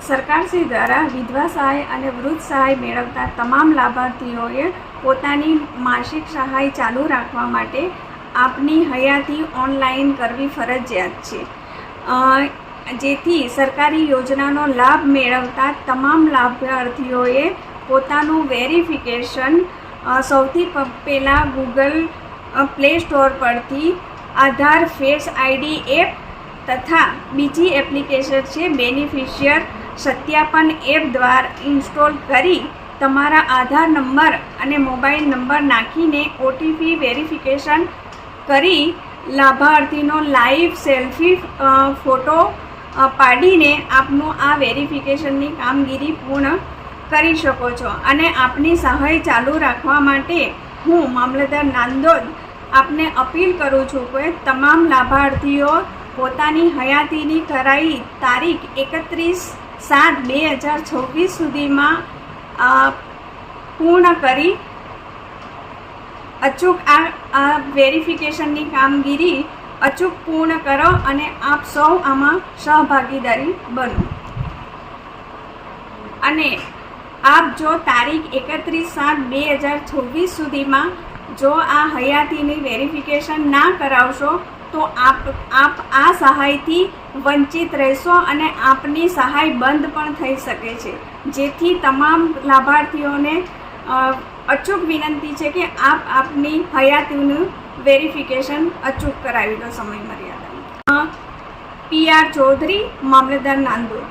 સરકારશ્રી દ્વારા વિધવા સહાય અને વૃદ્ધ સહાય મેળવતા તમામ લાભાર્થીઓએ પોતાની માસિક સહાય ચાલુ રાખવા માટે આપની હયાતી ઓનલાઈન કરવી ફરજિયાત છે, જેથી સરકારી યોજનાનો લાભ મેળવતા તમામ લાભાર્થીઓએ પોતાનું વેરિફિકેશન સૌથી પહેલાં ગૂગલ પ્લે સ્ટોર પરથી આધાર ફેસ આઈડી એપ તથા બીજી એપ્લિકેશન છે બેનિફિશિયર સત્યાપન એપ દ્વારા ઇન્સ્ટોલ કરી તમારા આધાર નંબર અને મોબાઈલ નંબર નાખીને ઓટીપી વેરિફિકેશન કરી લાભાર્થીનો લાઈવ સેલ્ફી ફોટો પાડીને આપનું આ વેરિફિકેશનની કામગીરી પૂર્ણ કરી શકો છો. અને આપની સહાય ચાલુ રાખવા માટે હું મામલતદાર નાંદોદ આપને અપીલ કરું છું કે તમામ લાભાર્થીઓ પોતાની હયાતીની કરાઈ તારીખ 31/7/2026 સુધીમાં પૂર્ણ કરી અચૂક આ વેરિફિકેશનની કામગીરી અચૂક પૂર્ણ કરો અને આપ સૌ આમાં સહભાગીદારી બનો. અને આપ જો તારીખ 31/7/2026 સુધીમાં જો આ હયાતીની વેરિફિકેશન ના કરાવશો તો આપ આ સહાયથી વંચિત રહેશો અને આપની સહાય બંધ પણ થઈ શકે છે. જેથી તમામ લાભાર્થીઓને અચૂક વિનંતી છે કે આપ આપની હયાતીનું વેરિફિકેશન અચૂક કરાવી લો સમય મર્યાદામાં. PR ચૌધરી, મામલતદાર નાંદોદ.